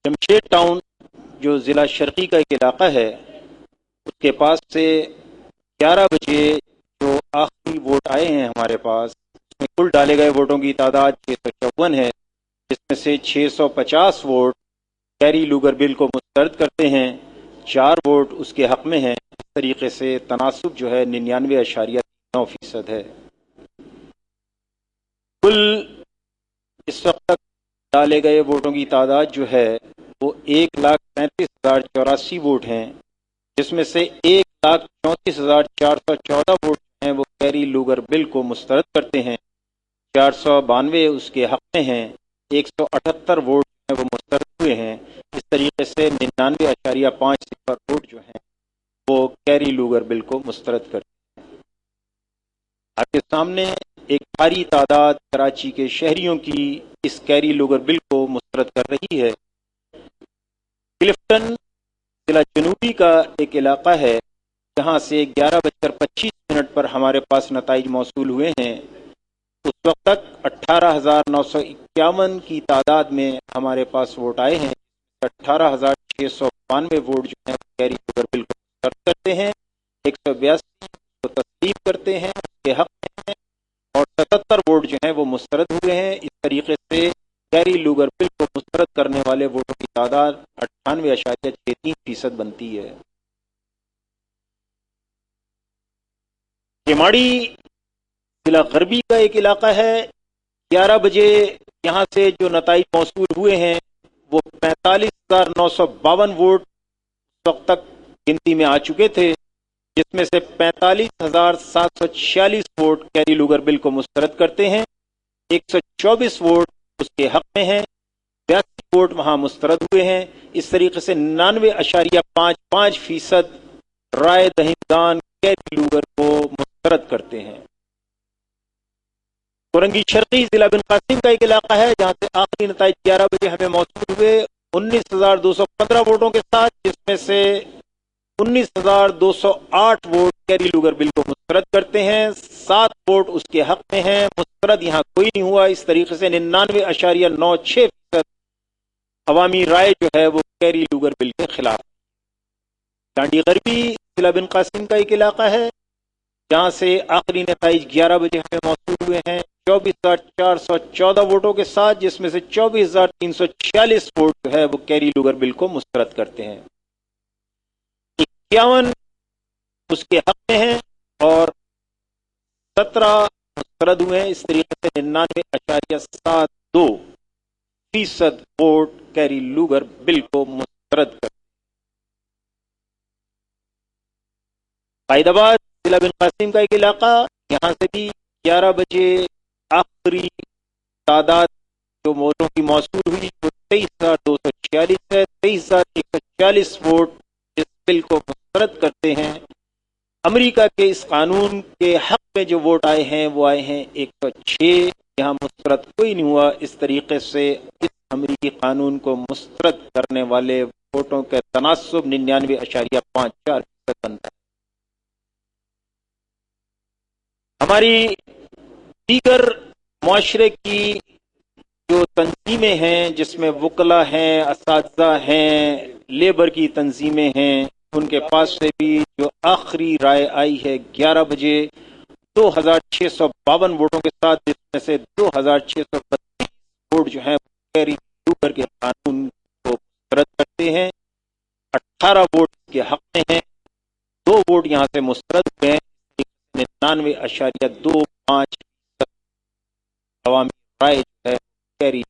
Jamshed town جو ضلع شرقی کا ایک علاقہ ہے، اس کے پاس سے 11 بجے جو آخری ووٹ آئے ہیں ہمارے پاس، اس میں کل ڈالے گئے ووٹوں کی تعداد 654 ہے، جس میں سے 650 ووٹ کیری لوگر بل کو مسترد کرتے ہیں، 4 ووٹ اس کے حق میں ہیں۔ اس طریقے سے تناسب جو ہے 99.9% ہے۔ کل اس وقت تک ڈالے گئے ووٹوں کی تعداد جو ہے وہ 1,35,084 ووٹ ہیں، جس میں سے 1,34,414 ووٹ ہیں وہ کیری لوگر بل کو مسترد کرتے ہیں، 492 اس کے حق میں ہیں، 178 ووٹ ہیں وہ مسترد ہوئے ہیں۔ اس طریقے سے 99.5% ووٹ جو ہیں وہ کیری لوگر بل کو مسترد کرتے ہیں۔ آپ کے سامنے ایک بھاری تعداد کراچی کے شہریوں کی اس کیری لوگر بل کو مسترد کر رہی ہے۔ کلفٹن ضلع جنوبی کا ایک علاقہ ہے جہاں سے 11:25 پر ہمارے پاس نتائج موصول ہوئے ہیں۔ اس وقت تک 18,951 کی تعداد میں ہمارے پاس ووٹ آئے ہیں۔ 18,692 ووٹ جو ہیں کیری لوگر بل کو مسترد کرتے ہیں، 182 کو تسلیم کرتے ہیں، اس کے حق میں ہیں، اور 77 ووٹ جو ہیں وہ مسترد ہوئے ہیں۔ اس طریقے سے کیری لوگر بل کو مسترد کرنے والے ووٹوں کی تعداد 98.63% بنتی ہے۔ کیماڑی ضلع غربی کا ایک علاقہ ہے، 11 بجے یہاں سے جو نتائج موصول ہوئے ہیں وہ 45,952 ووٹ اس وقت تک گنتی میں آ چکے تھے، جس میں سے 45,746 ووٹ کیری لوگر بل کو مسترد کرتے ہیں، 124 ووٹ اس کے حق میں ہیں، 82 ووٹ وہاں مسترد ہوئے ہیں۔ اس طریقے سے 99.55% رائے دہندگان کیری لوگر کو مسترد کرتے ہیں۔ کورنگی شرقی ضلع بن قاسم کا ایک علاقہ ہے جہاں سے آخری نتائج 11 بجے ہمیں موصول ہوئے 19,215 ووٹوں کے ساتھ، جس میں سے 19,208 ووٹ کیری لوگر بل کو مسترد کرتے ہیں، 7 ووٹ اس کے حق میں ہیں، مسترد یہاں کوئی نہیں ہوا۔ اس طریقے سے 99.96% عوامی رائے جو ہے وہ کیری لوگر بل کے خلاف۔ ڈانڈی غربی ضلع بن قاسم کا ایک علاقہ ہے جہاں سے آخری نتائج 11 بجے ہمیں موصول ہوئے ہیں 24,414 ووٹوں کے ساتھ، جس میں سے 24,346 ووٹ جو ہے وہ کیری لوگر بل کو مسترد کرتے ہیں، 51 اس کے حق میں ہیں اور 17 مسترد ہوئے ہیں۔ اس طریقے سے 99.72% ووٹ کیری لوگر بل کو مسترد کرتے ہیں۔ قائد آباد ضلع بن قاسم کا ایک علاقہ، یہاں سے بھی 11 بجے آخری تعداد جو ووٹوں کی موصول ہوئی وہ 23,246 ہے، 23,140 ووٹ اس بل کو مسترد کرتے ہیں۔ امریکہ کے اس قانون کے حق میں جو ووٹ آئے ہیں وہ آئے ہیں 106، یہاں مسترد کوئی نہیں ہوا۔ اس طریقے سے اس امریکی قانون کو مسترد کرنے والے ووٹوں کا تناسب 99.54% بنتا ہے۔ ہماری دیگر معاشرے کی جو تنظیمیں ہیں جس میں وکلا ہیں، اساتذہ ہیں، لیبر کی تنظیمیں ہیں، ان کے پاس سے بھی جو آخری رائے آئی ہے 11 بجے 2,652 ووٹوں کے ساتھ، جس میں سے 2,632 ووٹ جو ہیں کیری لوگر کے قانون کو مسترد کرتے ہیں، 18 ووٹ کے حق میں ہیں، 2 ووٹ یہاں سے مسترد ہوئے ہیں، 99.25% عوامی رائے جو ہے کیری۔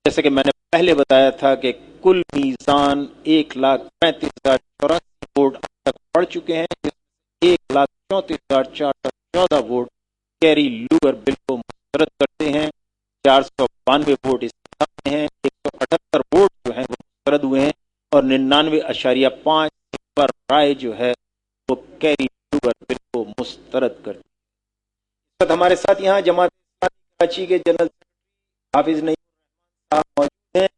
جیسے کہ میں نے پہلے بتایا تھا کہ کل میزان 1,35,084 ووٹ اب تک پڑ چکے ہیں، 1,34,414 ووٹ کیری لوگر بل کو مسترد کرتے ہیں، 492 ووٹ اس کے حق میں ہیں، 178 ووٹ جو ہیں وہ مسترد ہوئے ہیں، اور 99.5% رائے جو ہے وہ کیری لوگر بل کو مسترد کرتے ہیں۔ اس وقت ہمارے ساتھ یہاں جماعت کراچی کے جنرل حافظ نعیم صاحب موجود ہیں۔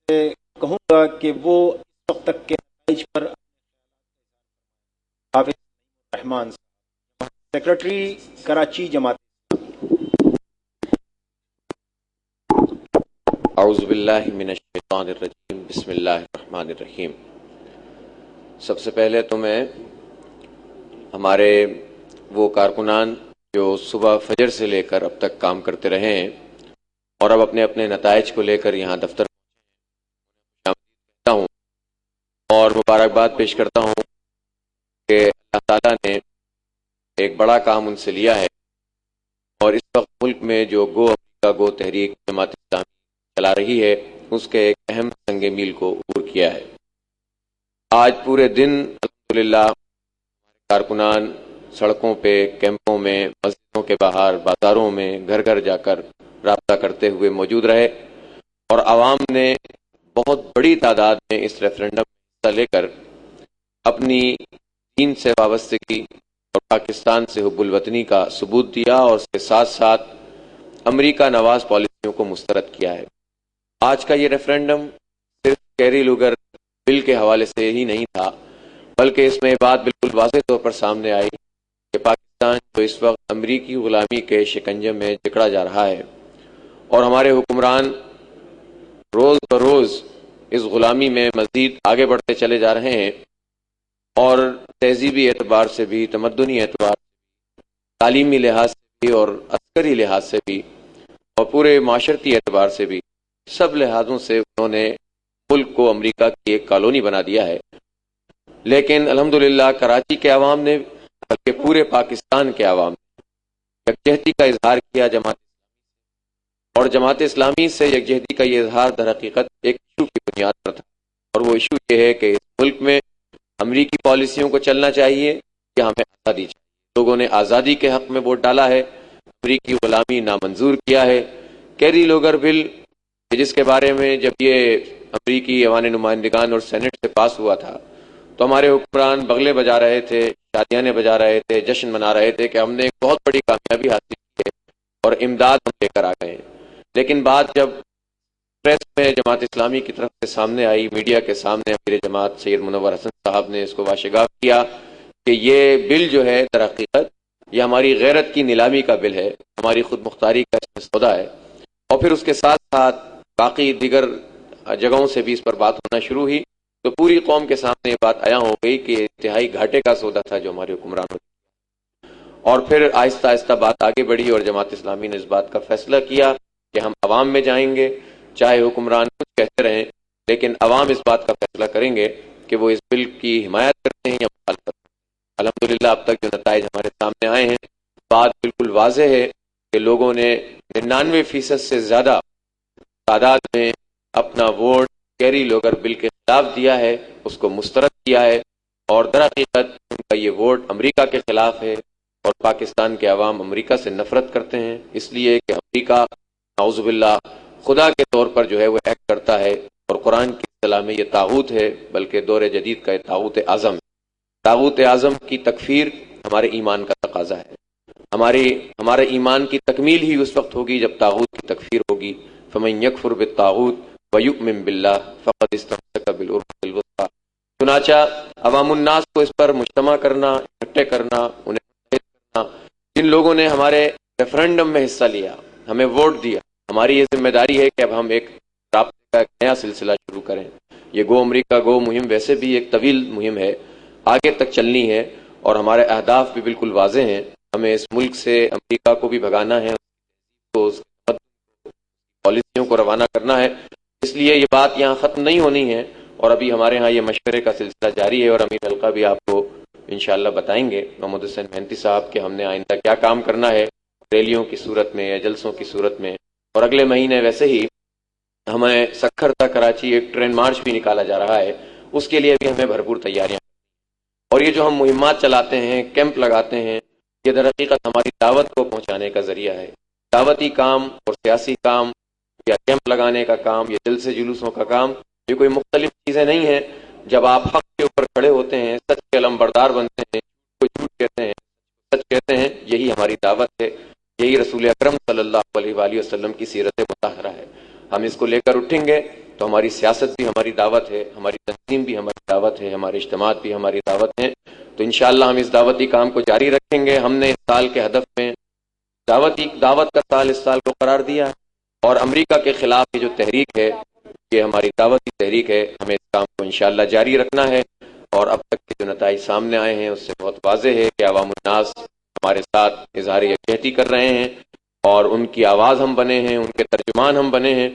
میں کہوں گا کہ وہ اس وقت تک کے نتائج پر حافظ رحمان صاحب، سیکرٹری کراچی جماعت۔ اعوذ باللہ من الشیطان الرجیم، بسم اللہ الرحمن الرحیم۔ سب سے پہلے تو میں ہمارے وہ کارکنان جو صبح فجر سے لے کر اب تک کام کرتے رہے ہیں اور اب اپنے اپنے نتائج کو لے کر یہاں دفتر کرتا ہوں اور مبارکباد پیش کرتا ہوں کہ اللہ تعالیٰ نے ایک بڑا کام ان سے لیا ہے اور اس وقت ملک میں جو گو امریکہ گو تحریک جماعت اسلامی چلا رہی ہے اس کے ایک اہم سنگ میل کو عبور کیا ہے۔ آج پورے دن الحمدللہ کارکنان سڑکوں پہ، کیمپوں میں، مسجدوں کے باہر، بازاروں میں، گھر گھر جا کر رابطہ کرتے ہوئے موجود رہے اور عوام نے بہت بڑی تعداد میں اس ریفرینڈم میں حصہ لے کر اپنی دین سے وابستگی اور پاکستان سے حب الوطنی کا ثبوت دیا اور اس کے ساتھ ساتھ امریکہ نواز پالیسیوں کو مسترد کیا ہے۔ آج کا یہ ریفرینڈم صرف کیری لوگر بل کے حوالے سے ہی نہیں تھا، بلکہ اس میں یہ بات بالکل واضح طور پر سامنے آئی کہ پاکستان جو اس وقت امریکی غلامی کے شکنجے میں جکڑا جا رہا ہے اور ہمارے حکمران روز بروز اس غلامی میں مزید آگے بڑھتے چلے جا رہے ہیں اور تہذیبی اعتبار سے بھی، تمدنی اعتبار سے، تعلیمی لحاظ سے بھی اور عسکری لحاظ سے بھی اور پورے معاشرتی اعتبار سے بھی، سب لحاظوں سے انہوں نے ملک کو امریکہ کی ایک کالونی بنا دیا ہے۔ لیکن الحمدللہ کراچی کے عوام نے، بلکہ پورے پاکستان کے عوام نے یکجہتی کا اظہار کیا جماعت اور جماعت اسلامی سے یکجہتی کا یہ اظہار در حقیقت ایک ایشو کی بنیاد پر تھا، اور وہ ایشو یہ ہے کہ اس ملک میں امریکی پالیسیوں کو چلنا چاہیے یا ہمیں آزادی چاہیے۔ لوگوں نے آزادی کے حق میں ووٹ ڈالا ہے، امریکی غلامی نامنظور کیا ہے۔ کیری لوگر بل جس کے بارے میں جب یہ امریکی ایوان نمائندگان اور سینٹ سے پاس ہوا تھا تو ہمارے حکمران بغلے بجا رہے تھے، شادیانے بجا رہے تھے، جشن منا رہے تھے کہ ہم نے ایک بہت بڑی کامیابی حاصل کی ہے اور امداد ہم لے کر آ گئے ہیں۔ لیکن بات جب پریس میں جماعت اسلامی کی طرف سے سامنے آئی، میڈیا کے سامنے امیر جماعت سید منور حسن صاحب نے اس کو واشگاف کیا کہ یہ بل جو ہے در حقیقت یہ ہماری غیرت کی نیلامی کا بل ہے، ہماری خود مختاری کا اس میں سودا ہے، اور پھر اس کے ساتھ ساتھ باقی دیگر جگہوں سے بھی اس پر بات ہونا شروع ہوئی تو پوری قوم کے سامنے یہ بات عیاں ہو گئی کہ انتہائی گھاٹے کا سودا تھا جو ہمارے حکمرانوں نے۔ اور پھر آہستہ آہستہ بات آگے بڑھی اور جماعت اسلامی نے اس بات کا فیصلہ کیا کہ ہم عوام میں جائیں گے، چاہے حکمران کچھ کہتے رہیں لیکن عوام اس بات کا فیصلہ کریں گے کہ وہ اس بل کی حمایت کرتے ہیں یا مخالفت کرتے ہیں۔ الحمدللہ اب تک جو نتائج ہمارے سامنے آئے ہیں، بات بالکل واضح ہے کہ لوگوں نے 99% سے زیادہ تعداد میں اپنا ووٹ کیری لوگر بل کے خلاف دیا ہے، اس کو مسترد کیا ہے، اور در حقیقت ان کا یہ ووٹ امریکہ کے خلاف ہے اور پاکستان کے عوام امریکہ سے نفرت کرتے ہیں، اس لیے کہ امریکہ نعوذ باللہ خدا کے طور پر جو ہے وہ ایکٹ کرتا ہے اور قرآن کی اصطلاح میں یہ طاغوت ہے، بلکہ دور جدید کا یہ طاغوت اعظم ہے۔ طاغوت اعظم کی تکفیر ہمارے ایمان کا تقاضا ہے۔ ہمارے ایمان کی تکمیل ہی اس وقت ہوگی جب طاغوت کی تکفیر ہوگی۔ فمن یکفر بالطاغوت ویؤمن باللہ فقد استمسک بالعروۃ الوثقی۔ چنانچہ عوام الناس کو اس پر مجتمع کرنا، اکٹھے کرنا، انہیں متحد کرنا، جن لوگوں نے ہمارے ریفرنڈم میں حصہ لیا، ہمیں ووٹ دیا، ہماری یہ ذمہ داری ہے کہ اب ہم ایک رابطے کا ایک نیا سلسلہ شروع کریں۔ یہ گو امریکہ گو مہم ویسے بھی ایک طویل مہم ہے، آگے تک چلنی ہے اور ہمارے اہداف بھی بالکل واضح ہیں۔ ہمیں اس ملک سے امریکہ کو بھی بھگانا ہے، اس پالیسیوں کو روانہ کرنا ہے، اس لیے یہ بات یہاں ختم نہیں ہونی ہے اور ابھی ہمارے ہاں یہ مشورے کا سلسلہ جاری ہے اور امیر حلقہ بھی آپ کو انشاءاللہ بتائیں گے محمد حسین مہنتی صاحب کہ ہم نے آئندہ کیا کام کرنا ہے ریلیوں کی صورت میں یا جلسوں کی صورت میں۔ اور اگلے مہینے ویسے ہی ہمیں سکھر تک کراچی ایک ٹرین مارچ بھی نکالا جا رہا ہے، اس کے لیے بھی ہمیں بھرپور تیاریاں، اور یہ جو ہم مہمات چلاتے ہیں، کیمپ لگاتے ہیں، یہ در حقیقت ہماری دعوت کو پہنچانے کا ذریعہ ہے۔ دعوتی کام اور سیاسی کام یا کیمپ لگانے کا کام یا جلسے جلوسوں کا کام یہ کوئی مختلف چیزیں نہیں ہیں۔ جب آپ حق کے اوپر کھڑے ہوتے ہیں، سچ کے علمبردار بنتے ہیں، کوئی جھوٹ کہتے ہیں، سچ کہتے ہیں، یہی ہماری دعوت ہے، یہی رسول اکرم صلی اللہ علیہ وآلہ وسلم کی سیرت مطہرہ ہے۔ ہم اس کو لے کر اٹھیں گے تو ہماری سیاست بھی ہماری دعوت ہے، ہماری تنظیم بھی ہماری دعوت ہے، ہمارے اجتماعات بھی ہماری دعوت ہیں۔ تو انشاءاللہ ہم اس دعوتی کام کو جاری رکھیں گے۔ ہم نے اس سال کے ہدف میں دعوت کا سال اس سال کو قرار دیا ہے اور امریکہ کے خلاف یہ جو تحریک ہے یہ ہماری دعوتی تحریک ہے، ہمیں اس کام کو انشاءاللہ جاری رکھنا ہے، اور اب تک کے جو نتائج سامنے آئے ہیں اس سے بہت واضح ہے کہ عوام الناس ہمارے ساتھ اظہار یکجہتی کر رہے ہیں اور ان کی آواز ہم بنے ہیں، ان کے ترجمان ہم بنے ہیں۔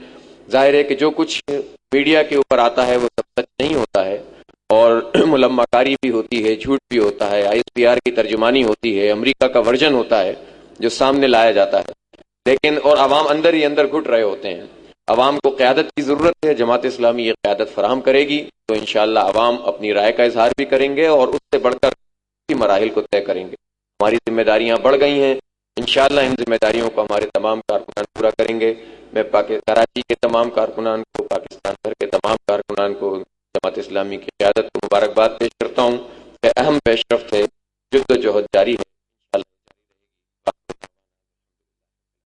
ظاہر ہے کہ جو کچھ میڈیا کے اوپر آتا ہے وہ سب سچ نہیں ہوتا ہے، اور ملمہ کاری بھی ہوتی ہے، جھوٹ بھی ہوتا ہے، ISPR کی ترجمانی ہوتی ہے، امریکہ کا ورژن ہوتا ہے جو سامنے لایا جاتا ہے، لیکن اور عوام اندر ہی اندر گھٹ رہے ہوتے ہیں۔ عوام کو قیادت کی ضرورت ہے، جماعت اسلامی یہ قیادت فراہم کرے گی تو انشاءاللہ عوام اپنی رائے کا اظہار بھی کریں گے اور اس سے بڑھ کر کی مراحل کو طے کریں گے۔ ہماری ذمہ داریاں بڑھ گئی ہیں، انشاءاللہ ان ذمہ داریوں کو ہمارے تمام کارکنان پورا کریں گے۔ میں کراچی کے تمام کارکنان کو، پاکستان بھر کے تمام کارکنان کو، جماعت اسلامی کی قیادت کو مبارکباد پیش کرتا ہوں کہ اہم پیش رفت ہے، جد و جہد جاری ہے۔